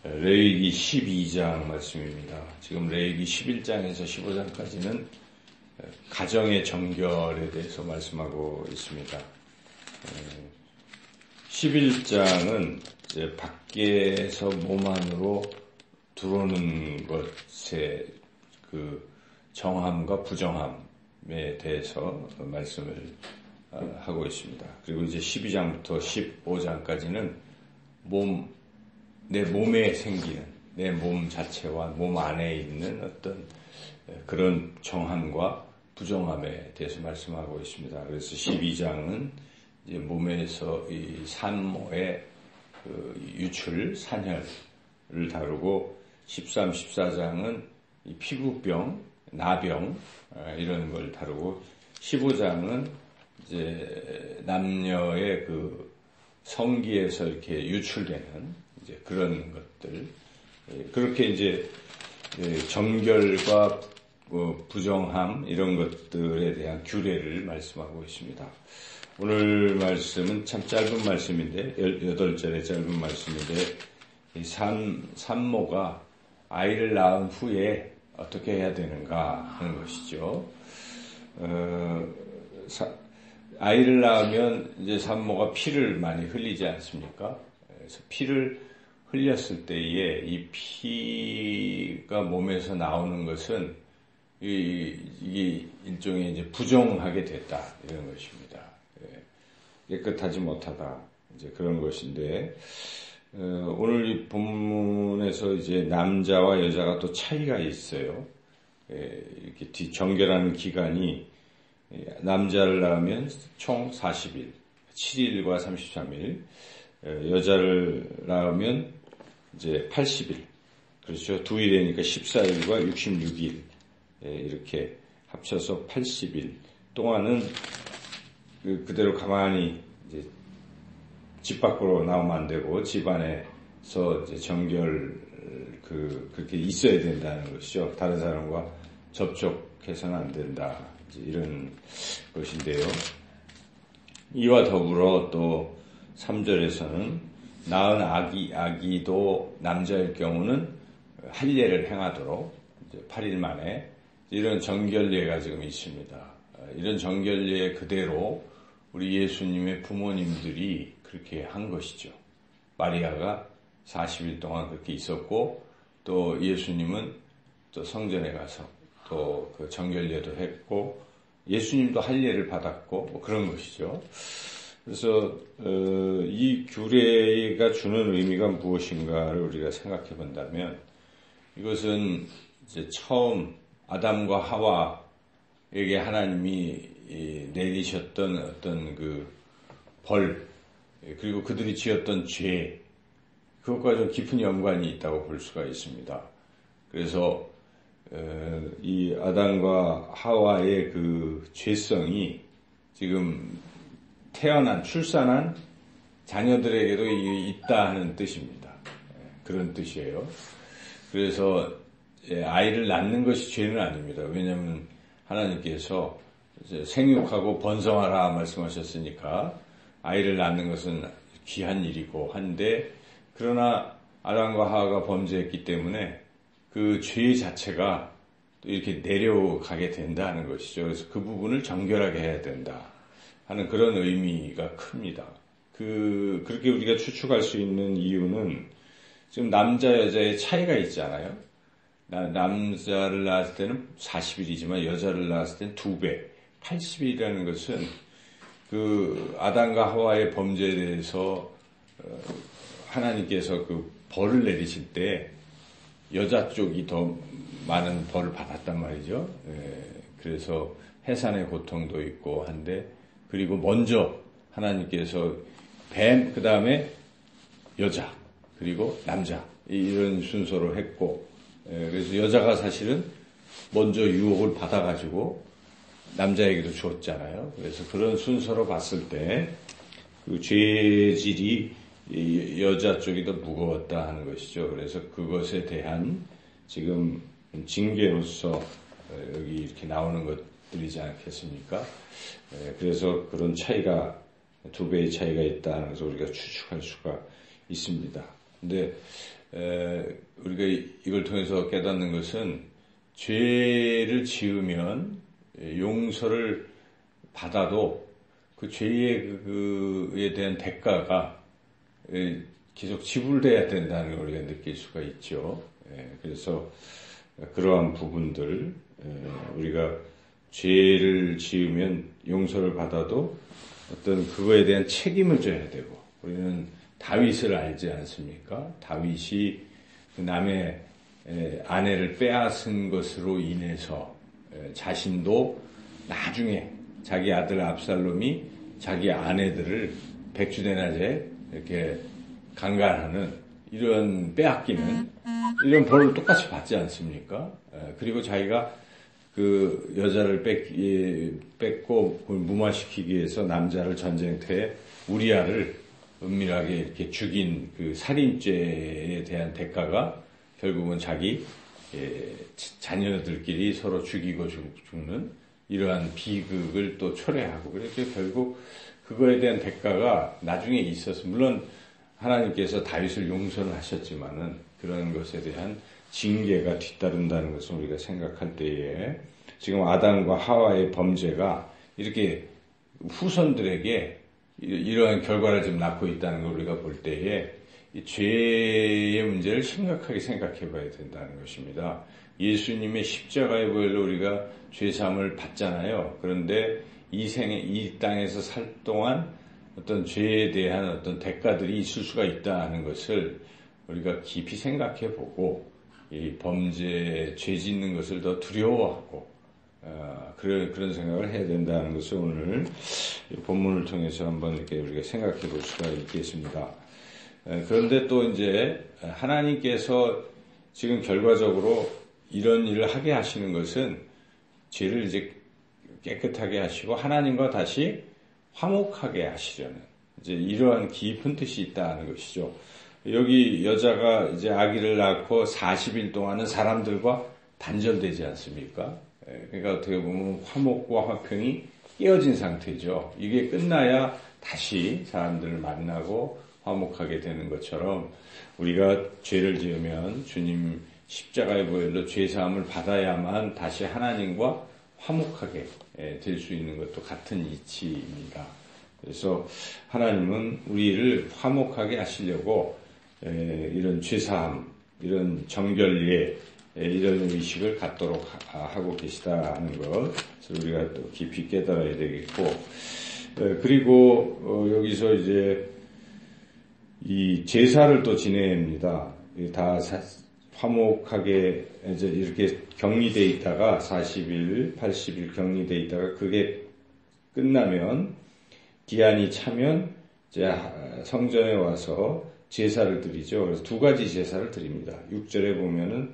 레위기 12장 말씀입니다. 지금 레위기 11장에서 15장까지는 가정의 정결에 대해서 말씀하고 있습니다. 11장은 이제 밖에서 몸 안으로 들어오는 것의 그 정함과 부정함에 대해서 말씀을 하고 있습니다. 그리고 이제 12장부터 15장까지는 내 몸에 생기는, 내 몸 자체와 몸 안에 있는 어떤 그런 정함과 부정함에 대해서 말씀하고 있습니다. 그래서 12장은 이제 몸에서 이 산모의 그 유출, 산혈을 다루고 13, 14장은 이 피부병, 나병 이런 걸 다루고 15장은 이제 남녀의 그 성기에서 이렇게 유출되는 이제 그런 것들, 그렇게 이제 정결과 부정함 이런 것들에 대한 규례를 말씀하고 있습니다. 오늘 말씀은 참 짧은 말씀인데 8절의 짧은 말씀인데 이 산모가 아이를 낳은 후에 어떻게 해야 되는가 하는 것이죠. 아이를 낳으면 이제 산모가 피를 많이 흘리지 않습니까? 그래서 피를 흘렸을 때에 이 피가 몸에서 나오는 것은 이게 일종의 이제 부정하게 됐다 이런 것입니다. 깨끗하지 못하다 이제 그런 것인데 오늘 이 본문에서 이제 남자와 여자가 또 차이가 있어요. 이렇게 정결하는 기간이 남자를 낳으면 총 40일, 7일과 33일, 여자를 낳으면 이제 80일, 그렇죠. 2일이니까 14일과 66일, 이렇게 합쳐서 80일 동안은 그대로 가만히 이제 집 밖으로 나오면 안 되고 집 안에서 이제 정결 그렇게 있어야 된다는 것이죠. 다른 사람과 접촉해서는 안 된다. 이런 것인데요. 이와 더불어 또 3절에서는 낳은 아기도 남자일 경우는 할례를 행하도록 이제 8일 만에 이런 정결례가 지금 있습니다. 이런 정결례 그대로 우리 예수님의 부모님들이 그렇게 한 것이죠. 마리아가 40일 동안 그렇게 있었고 또 예수님은 또 성전에 가서 또 그 정결례도 했고 예수님도 할례를 받았고 뭐 그런 것이죠. 그래서 이 규례가 주는 의미가 무엇인가를 우리가 생각해 본다면 이것은 이제 처음 아담과 하와에게 하나님이 내리셨던 어떤 그 벌 그리고 그들이 지었던 죄 그것과 좀 깊은 연관이 있다고 볼 수가 있습니다. 그래서 이 아담과 하와의 그 죄성이 지금 출산한 자녀들에게도 있다 하는 뜻입니다. 그런 뜻이에요. 그래서 아이를 낳는 것이 죄는 아닙니다. 왜냐하면 하나님께서 생육하고 번성하라 말씀하셨으니까 아이를 낳는 것은 귀한 일이고 한데 그러나 아담과 하와가 범죄했기 때문에 그 죄 자체가 또 이렇게 내려가게 된다는 것이죠. 그래서 그 부분을 정결하게 해야 된다 하는 그런 의미가 큽니다. 그렇게 우리가 추측할 수 있는 이유는 지금 남자 여자의 차이가 있잖아요. 남자를 낳았을 때는 40일이지만 여자를 낳았을 때는 2배, 80일이라는 것은 그 아담과 하와의 범죄에 대해서 하나님께서 그 벌을 내리실 때 여자 쪽이 더 많은 벌을 받았단 말이죠. 그래서 해산의 고통도 있고 한데 그리고 먼저 하나님께서 뱀, 그 다음에 여자, 그리고 남자 이런 순서로 했고 그래서 여자가 사실은 먼저 유혹을 받아가지고 남자에게도 주었잖아요. 그래서 그런 순서로 봤을 때 그 죄질이 여자 쪽이 더 무거웠다 하는 것이죠. 그래서 그것에 대한 지금 징계로서 여기 이렇게 나오는 것들이지 않겠습니까? 그래서 그런 차이가 2배의 차이가 있다는 것을 우리가 추측할 수가 있습니다. 근데 우리가 이걸 통해서 깨닫는 것은 죄를 지으면 용서를 받아도 그 죄의 그에 대한 대가가 계속 지불돼야 된다는 걸 우리가 느낄 수가 있죠. 그래서 그러한 부분들, 우리가 죄를 지으면 용서를 받아도 어떤 그거에 대한 책임을 져야 되고, 우리는 다윗을 알지 않습니까? 다윗이 남의 아내를 빼앗은 것으로 인해서 자신도 나중에 자기 아들 압살롬이 자기 아내들을 백주대낮에 이렇게 강간하는 이런 빼앗기는 이런 벌을 똑같이 받지 않습니까? 그리고 자기가 그 여자를 뺏고 무마시키기 위해서 남자를 전쟁터에 우리아를 은밀하게 이렇게 죽인 그 살인죄에 대한 대가가 결국은 자기 자녀들끼리 서로 죽이고 죽는 이러한 비극을 또 초래하고, 그렇게 결국 그거에 대한 대가가 나중에 있어서, 물론 하나님께서 다윗을 용서를 하셨지만은 그런 것에 대한 징계가 뒤따른다는 것을 우리가 생각할 때에, 지금 아담과 하와의 범죄가 이렇게 후손들에게 이러한 결과를 좀 낳고 있다는 걸 우리가 볼 때에 이 죄의 문제를 심각하게 생각해 봐야 된다는 것입니다. 예수님의 십자가의 보혈로 우리가 죄사함을 받잖아요. 그런데 이 땅에서 살 동안 어떤 죄에 대한 어떤 대가들이 있을 수가 있다는 것을 우리가 깊이 생각해 보고, 이 범죄, 죄 짓는 것을 더 두려워하고, 그런 생각을 해야 된다는 것을 오늘 본문을 통해서 한번 이렇게 우리가 생각해 볼 수가 있겠습니다. 그런데 또 이제 하나님께서 지금 결과적으로 이런 일을 하게 하시는 것은 죄를 이제 깨끗하게 하시고 하나님과 다시 화목하게 하시려는 이제 이러한 깊은 뜻이 있다는 것이죠. 여기 여자가 이제 아기를 낳고 40일 동안은 사람들과 단절되지 않습니까? 그러니까 어떻게 보면 화목과 화평이 깨어진 상태죠. 이게 끝나야 다시 사람들을 만나고 화목하게 되는 것처럼, 우리가 죄를 지으면 주님 십자가의 보혈로 죄사함을 받아야만 다시 하나님과 화목하게 될 수 있는 것도 같은 이치입니다. 그래서 하나님은 우리를 화목하게 하시려고 이런 죄사함, 이런 정결례, 이런 의식을 갖도록 하고 계시다는 것을 우리가 또 깊이 깨달아야 되겠고, 그리고 여기서 이제 이 제사를 또 지냅니다. 다 화목하게 이제 이렇게 격리돼 있다가 40일, 80일 격리돼 있다가 그게 끝나면 기한이 차면 이제 성전에 와서 제사를 드리죠. 그래서 두 가지 제사를 드립니다. 6절에 보면은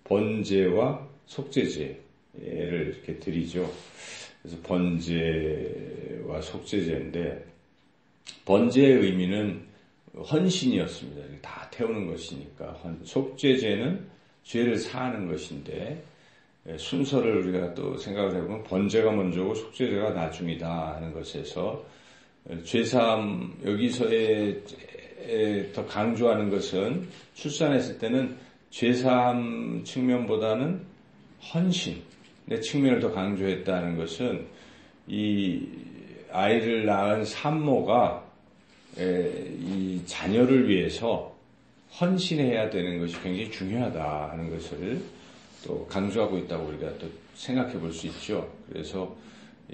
번제와 속죄제를 이렇게 드리죠. 그래서 번제와 속죄제인데, 번제의 의미는 헌신이었습니다. 다 태우는 것이니까. 속죄제는 죄를 사하는 것인데, 순서를 우리가 또 생각을 해보면 번제가 먼저고 속죄제가 나중이다 하는 것에서, 죄사함, 여기서의 더 강조하는 것은 출산했을 때는 죄사함 측면보다는 헌신의 측면을 더 강조했다는 것은, 이 아이를 낳은 산모가 이 자녀를 위해서 헌신해야 되는 것이 굉장히 중요하다 하는 것을 또 강조하고 있다고 우리가 또 생각해 볼 수 있죠. 그래서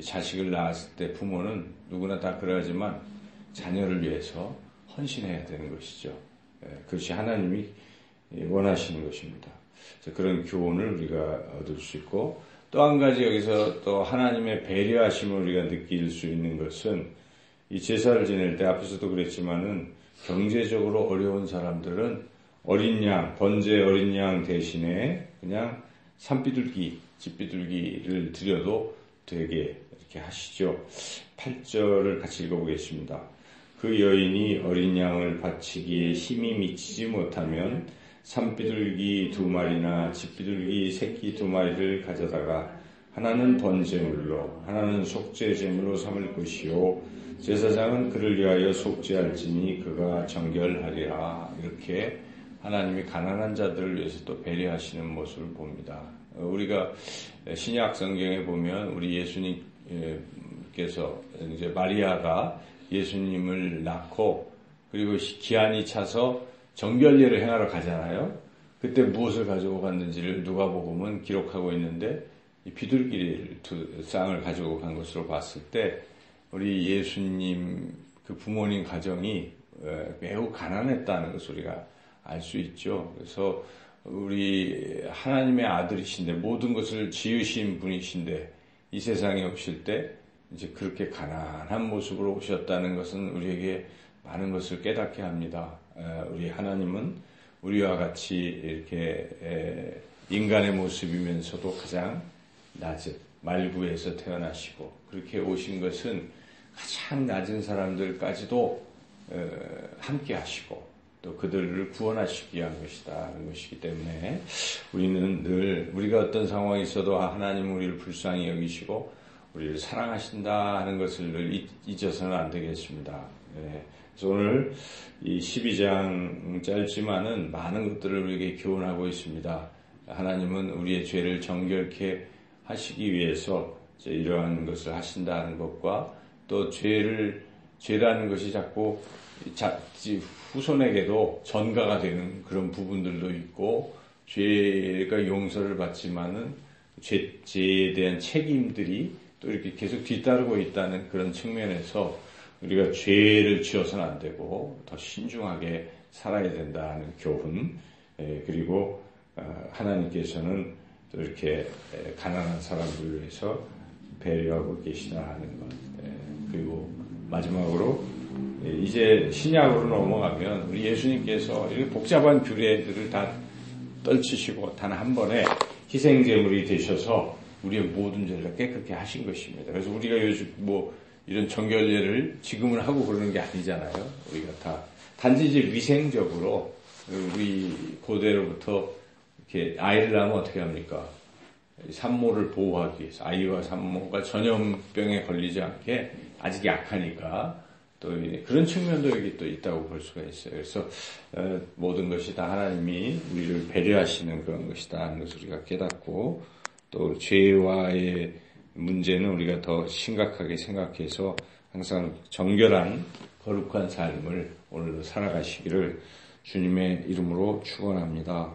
자식을 낳았을 때 부모는 누구나 다 그러하지만 자녀를 위해서 헌신해야 되는 것이죠. 그것이 하나님이 원하시는 것입니다. 그런 교훈을 우리가 얻을 수 있고, 또 한 가지 여기서 또 하나님의 배려하심을 우리가 느낄 수 있는 것은, 이 제사를 지낼 때 앞에서도 그랬지만은 경제적으로 어려운 사람들은 어린 양, 번제 어린 양 대신에 그냥 산비둘기, 집비둘기를 드려도 되게 이렇게 하시죠. 8절을 같이 읽어보겠습니다. 그 여인이 어린 양을 바치기에 힘이 미치지 못하면 산비둘기 2마리나 집비둘기 새끼 2마리를 가져다가 하나는 번제물로, 하나는 속죄제물로 삼을 것이요 제사장은 그를 위하여 속죄할지니 그가 정결하리라. 이렇게 하나님이 가난한 자들을 위해서 또 배려하시는 모습을 봅니다. 우리가 신약 성경에 보면 우리 예수님께서 이제 마리아가 예수님을 낳고 그리고 기한이 차서 정결례를 행하러 가잖아요. 그때 무엇을 가지고 갔는지를 누가복음은 기록하고 있는데 이 비둘기 두 쌍을 가지고 간 것으로 봤을 때 우리 예수님 그 부모님 가정이 매우 가난했다는 것을 우리가 알 수 있죠. 그래서 우리 하나님의 아들이신데 모든 것을 지으신 분이신데 이 세상에 오실 때 이제 그렇게 가난한 모습으로 오셨다는 것은 우리에게 많은 것을 깨닫게 합니다. 우리 하나님은 우리와 같이 이렇게 인간의 모습이면서도 가장 낮은 말구에서 태어나시고 그렇게 오신 것은 가장 낮은 사람들까지도 함께 하시고 또 그들을 구원하시기 위한 것이다 하는 것이기 때문에 우리는 늘 우리가 어떤 상황에 있어도 하나님 우리를 불쌍히 여기시고 우리를 사랑하신다 하는 것을 늘 잊어서는 안 되겠습니다. 그래서 오늘 이 12장 짧지만은 많은 것들을 우리에게 교훈하고 있습니다. 하나님은 우리의 죄를 정결케 하시기 위해서 이러한 것을 하신다는 것과 또 죄라는 것이 자꾸 후손에게도 전가가 되는 그런 부분들도 있고 죄가 용서를 받지만은 죄에 대한 책임들이 또 이렇게 계속 뒤따르고 있다는 그런 측면에서 우리가 죄를 지어서는 안 되고 더 신중하게 살아야 된다는 교훈, 그리고 하나님께서는 또 이렇게 가난한 사람들을 위해서 배려하고 계시다 하는 것. 그리고 마지막으로 이제 신약으로 넘어가면 우리 예수님께서 이렇게 복잡한 규례들을 다 떨치시고 단 한 번에 희생제물이 되셔서 우리의 모든 죄를 깨끗게 하신 것입니다. 그래서 우리가 요즘 이런 정결례를 지금은 하고 그러는 게 아니잖아요. 우리가 다 단지 이제 위생적으로 우리 고대로부터 이렇게 아이를 낳으면 어떻게 합니까? 산모를 보호하기 위해서 아이와 산모가 전염병에 걸리지 않게 아직 약하니까 또 그런 측면도 여기 또 있다고 볼 수가 있어요. 그래서 모든 것이 다 하나님이 우리를 배려하시는 그런 것이다 하는 것을 우리가 깨닫고 또 죄와의 문제는 우리가 더 심각하게 생각해서 항상 정결한 거룩한 삶을 오늘도 살아가시기를 주님의 이름으로 축원합니다.